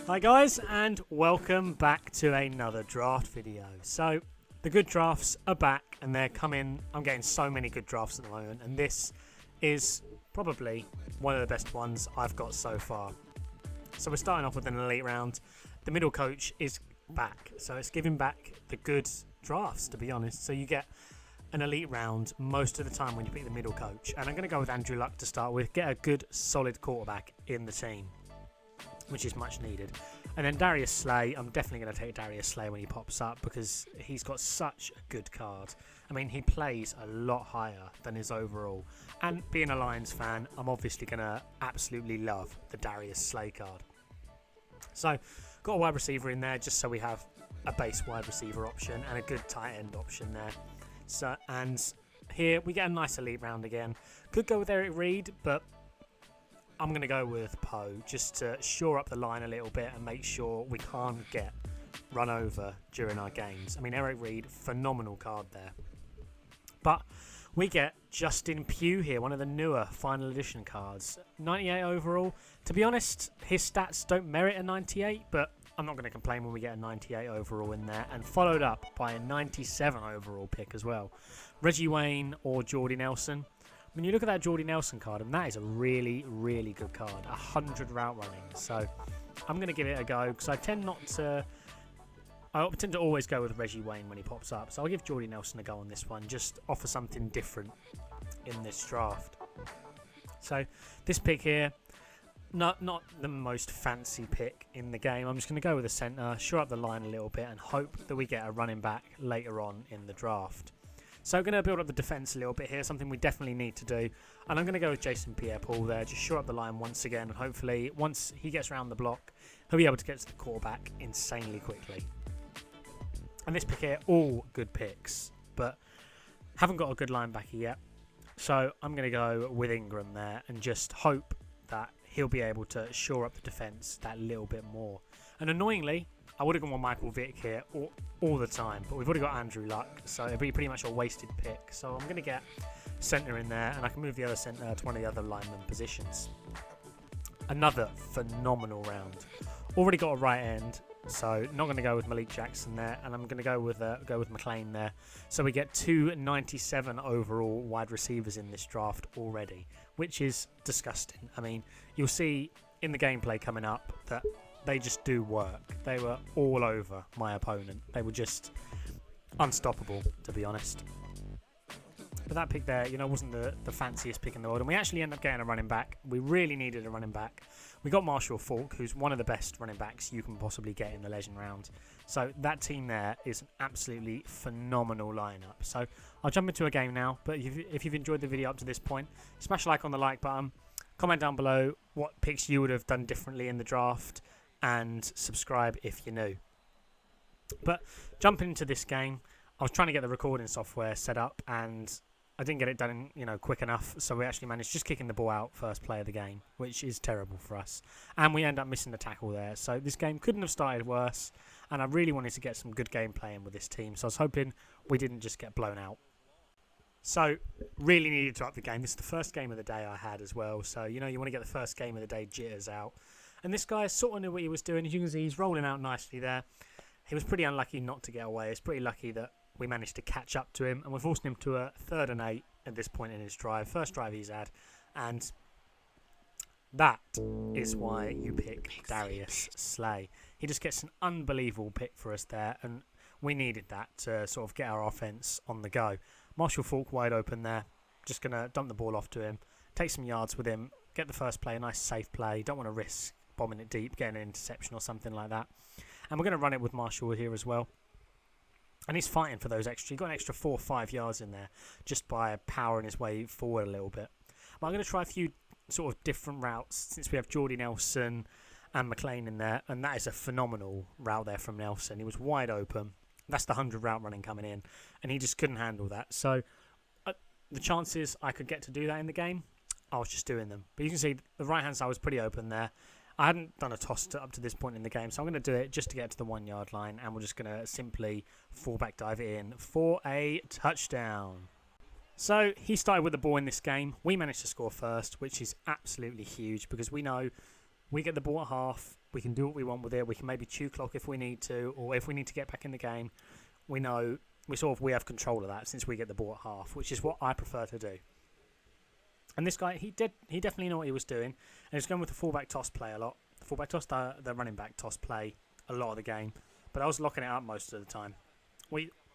Hi guys, and welcome back to another draft video. So the good drafts are back and they're coming. I'm getting so many good drafts at the moment, and this is probably one of the best ones I've got so far. So we're starting off with an elite round. The middle coach is back, so it's giving back the good drafts, to be honest. So you get an elite round most of the time when you pick the middle coach, and I'm going to go with Andrew Luck to start with. Get a good solid quarterback in the team, which is much needed. And then Darius Slay, I'm definitely going to take Darius Slay when he pops up because he's got such a good card. I mean, he plays a lot higher than his overall. And being a Lions fan, I'm obviously going to absolutely love the Darius Slay card. So, got a wide receiver in there just so we have a base wide receiver option and a good tight end option there. So, and here we get a nice elite round again. Could go with Eric Reed, but I'm going to go with Poe just to shore up the line a little bit and make sure we can't get run over during our games. I mean, Eric Reed, phenomenal card there. But we get Justin Pugh here, one of the newer final edition cards. 98 overall. To be honest, his stats don't merit a 98, but I'm not going to complain when we get a 98 overall in there. And followed up by a 97 overall pick as well. Reggie Wayne or Jordy Nelson. When you look at that Jordy Nelson card, and that is a really, really good card. 100 route running. So I'm going to give it a go because I tend to always go with Reggie Wayne when he pops up. So I'll give Jordy Nelson a go on this one. Just offer something different in this draft. So this pick here, not the most fancy pick in the game. I'm just going to go with a centre, shore up the line a little bit, and hope that we get a running back later on in the draft. So I'm going to build up the defence a little bit here, something we definitely need to do. And I'm going to go with Jason Pierre-Paul there, just shore up the line once again. And hopefully, once he gets around the block, he'll be able to get to the quarterback insanely quickly. And this pick here, all good picks, but haven't got a good linebacker yet. So I'm going to go with Ingram there and just hope that he'll be able to shore up the defence that little bit more. And annoyingly, I would have gone with Michael Vick here all the time, but we've already got Andrew Luck, so it'll be pretty much a wasted pick. So I'm going to get centre in there, and I can move the other centre to one of the other lineman positions. Another phenomenal round. Already got a right end, so not going to go with Malik Jackson there, and I'm going to go with McLean there. So we get 297 overall wide receivers in this draft already, which is disgusting. I mean, you'll see in the gameplay coming up that they just do work. They were all over my opponent. They were just unstoppable, to be honest. But that pick there, wasn't the fanciest pick in the world. And we actually ended up getting a running back. We really needed a running back. We got Marshall Faulk, who's one of the best running backs you can possibly get in the Legend round. So that team there is an absolutely phenomenal lineup. So I'll jump into a game now. But if you've enjoyed the video up to this point, smash a like on the like button. Comment down below what picks you would have done differently in the draft. And subscribe if you're new. But jumping into this game, I was trying to get the recording software set up and I didn't get it done quick enough, so we actually managed just kicking the ball out first play of the game, which is terrible for us, and we end up missing the tackle there. So this game couldn't have started worse, and I really wanted to get some good gameplay in with this team, so I was hoping we didn't just get blown out. So really needed to up the game. This is the first game of the day I had as well, so you want to get the first game of the day jitters out. And this guy sort of knew what he was doing. As you can see, he's rolling out nicely there. He was pretty unlucky not to get away. It's pretty lucky that we managed to catch up to him. And we're forcing him to a 3rd and 8 at this point in his drive. First drive he's had. And that is why you pick Darius Slay. He just gets an unbelievable pick for us there. And we needed that to sort of get our offense on the go. Marshall Faulk wide open there. Just going to dump the ball off to him. Take some yards with him. Get the first play. A nice safe play. Don't want to risk bombing it deep, getting an interception or something like that. And we're going to run it with Marshall here as well. And he's fighting for those extra. He got an extra 4 or 5 yards in there just by powering his way forward a little bit. But I'm going to try a few sort of different routes since we have Jordy Nelson and McLean in there. And that is a phenomenal route there from Nelson. He was wide open. That's the 100 route running coming in. And he just couldn't handle that. So the chances I could get to do that in the game, I was just doing them. But you can see the right-hand side was pretty open there. I hadn't done a toss up to this point in the game, so I'm going to do it just to get to the 1 yard line, and we're just going to simply fullback dive it in for a touchdown. So he started with the ball in this game. We managed to score first, which is absolutely huge because we know We get the ball at half. We can do what we want with it. We can maybe chew clock if we need to, or if we need to get back in the game. We know we have control of that since we get the ball at half, which is what I prefer to do. And this guy, he definitely knew what he was doing, and he was going with the fullback toss play a lot. The fullback toss, the running back toss play a lot of the game, but I was locking it up most of the time.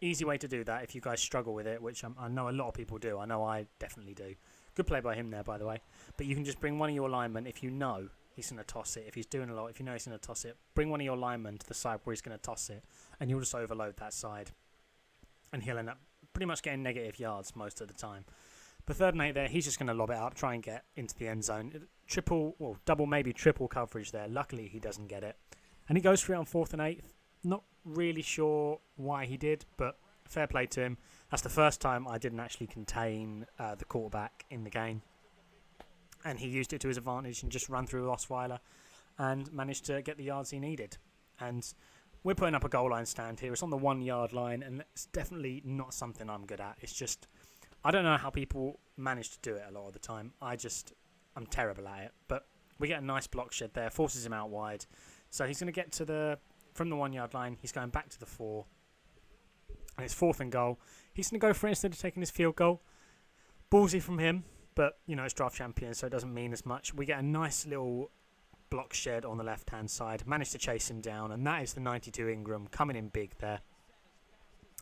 Easy way to do that if you guys struggle with it, which I know a lot of people do. I know I definitely do. Good play by him there, by the way. But you can just bring one of your linemen if you know he's going to toss it. If he's doing a lot, if you know he's going to toss it, bring one of your linemen to the side where he's going to toss it, and you'll just overload that side. And he'll end up pretty much getting negative yards most of the time. But 3rd and 8 there, he's just going to lob it up, try and get into the end zone. Double, maybe triple coverage there. Luckily, he doesn't get it. And he goes for it on 4th and 8. Not really sure why he did, but fair play to him. That's the first time I didn't actually contain the quarterback in the game. And he used it to his advantage and just run through Osweiler and managed to get the yards he needed. And we're putting up a goal line stand here. It's on the 1 yard line, and it's definitely not something I'm good at. It's just, I don't know how people manage to do it a lot of the time. I'm terrible at it. But we get a nice block shed there, forces him out wide. So he's going to get from the 1 yard line, he's going back to the 4. And it's 4th and goal. He's going to go for it instead of taking his field goal. Ballsy from him, but, it's draft champion, so it doesn't mean as much. We get a nice little block shed on the left-hand side. Managed to chase him down, and that is the 92 Ingram coming in big there.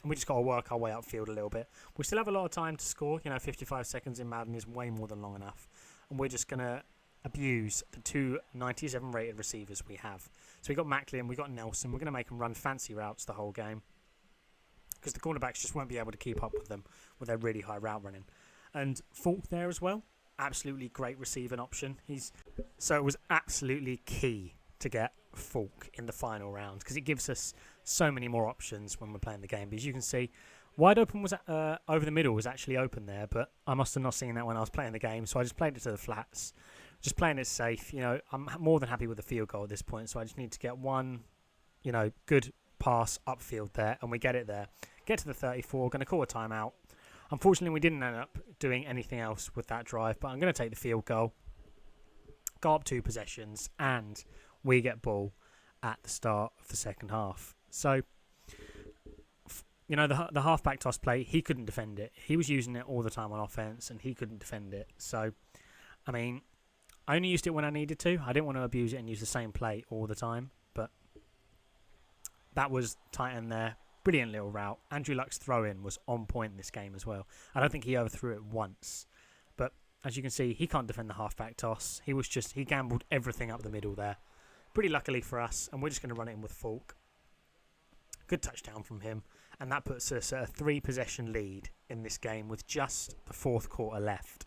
And we just got to work our way upfield a little bit. We still have a lot of time to score. 55 seconds in Madden is way more than long enough. And we're just going to abuse the 2 97 rated receivers we have. So we got Macklin, we got Nelson. We're going to make them run fancy routes the whole game, because the cornerbacks just won't be able to keep up with them with their really high route running. And Falk there as well. Absolutely great receiving option. So it was absolutely key to get Falk in the final round, because it gives us so many more options when we're playing the game. But as you can see, wide open was over the middle was actually open there, but I must have not seen that when I was playing the game, so I just played it to the flats. Just playing it safe. I'm more than happy with the field goal at this point, so I just need to get one, good pass upfield there, and we get it there. Get to the 34, going to call a timeout. Unfortunately, we didn't end up doing anything else with that drive, but I'm going to take the field goal, go up 2 possessions, and we get ball at the start of the second half. So, the halfback toss play, he couldn't defend it. He was using it all the time on offense, and he couldn't defend it. So, I only used it when I needed to. I didn't want to abuse it and use the same play all the time, but that was tight end there. Brilliant little route. Andrew Luck's throw-in was on point in this game as well. I don't think he overthrew it once. But as you can see, he can't defend the halfback toss. He gambled everything up the middle there. Pretty luckily for us, and we're just going to run it in with Falk. Good touchdown from him. And that puts us at a 3-possession lead in this game with just the 4th quarter left.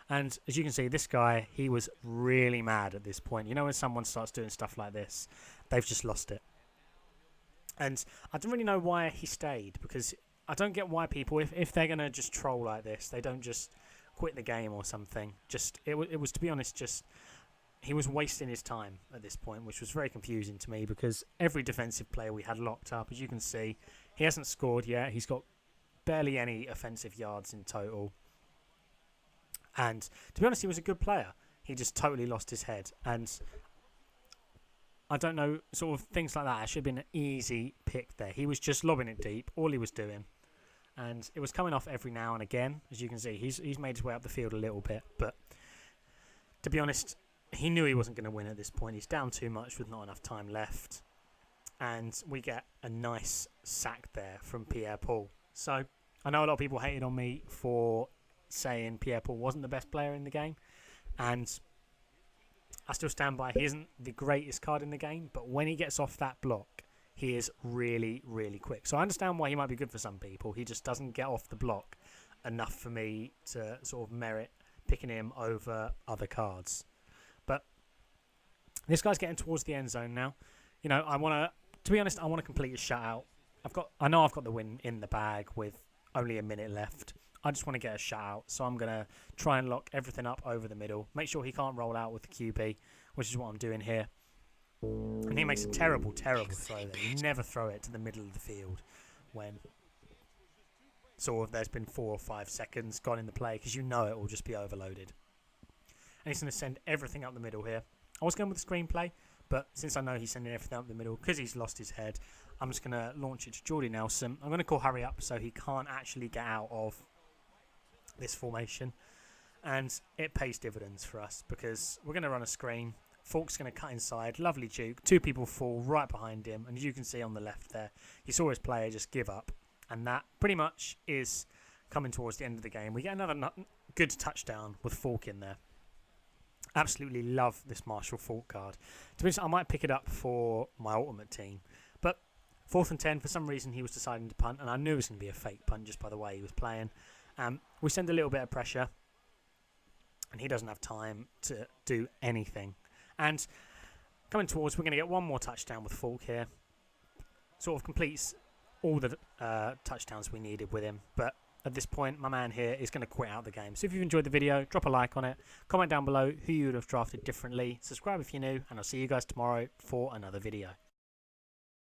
And as you can see, this guy, he was really mad at this point. When someone starts doing stuff like this, they've just lost it. And I don't really know why he stayed, because I don't get why people, if they're going to just troll like this, they don't just quit the game or something. It was, to be honest, just he was wasting his time at this point, which was very confusing to me, because every defensive player we had locked up, as you can see, he hasn't scored yet. He's got barely any offensive yards in total. And to be honest, he was a good player. He just totally lost his head. And I don't know, sort of things like that. It should have been an easy pick there. He was just lobbing it deep, all he was doing. And it was coming off every now and again. As you can see, he's made his way up the field a little bit. But to be honest, he knew he wasn't going to win at this point. He's down too much with not enough time left. And we get a nice sack there from Pierre-Paul. So I know a lot of people hated on me for saying Pierre-Paul wasn't the best player in the game. And I still stand by, he isn't the greatest card in the game, but when he gets off that block, he is really, really quick. So I understand why he might be good for some people. He just doesn't get off the block enough for me to sort of merit picking him over other cards. But this guy's getting towards the end zone now. To be honest, I want to complete a shutout. I know I've got the win in the bag with only a minute left. I just want to get a shutout, so I'm going to try and lock everything up over the middle. Make sure he can't roll out with the QB, which is what I'm doing here. And he makes a terrible, terrible throw there. You never throw it to the middle of the field when sort of there's been 4 or 5 seconds gone in the play, because you know it will just be overloaded. And he's going to send everything up the middle here. I was going with the screenplay, but since I know he's sending everything up the middle because he's lost his head, I'm just going to launch it to Jordy Nelson. I'm going to call hurry up so he can't actually get out of this formation. And it pays dividends for us because we're going to run a screen. Falk's going to cut inside. Lovely juke. 2 people fall right behind him. And as you can see on the left there, you saw his player just give up. And that pretty much is coming towards the end of the game. We get another good touchdown with Falk in there. Absolutely love this Marshall Falk card. To be honest, I might pick it up for my ultimate team. But 4th and 10, for some reason he was deciding to punt. And I knew it was going to be a fake punt just by the way he was playing. We send a little bit of pressure. And he doesn't have time to do anything. And coming towards, we're going to get one more touchdown with Falk here. Sort of completes all the touchdowns we needed with him. But at this point, my man here is going to quit out the game. So if you've enjoyed the video, drop a like on it. Comment down below who you would have drafted differently. Subscribe if you're new. And I'll see you guys tomorrow for another video.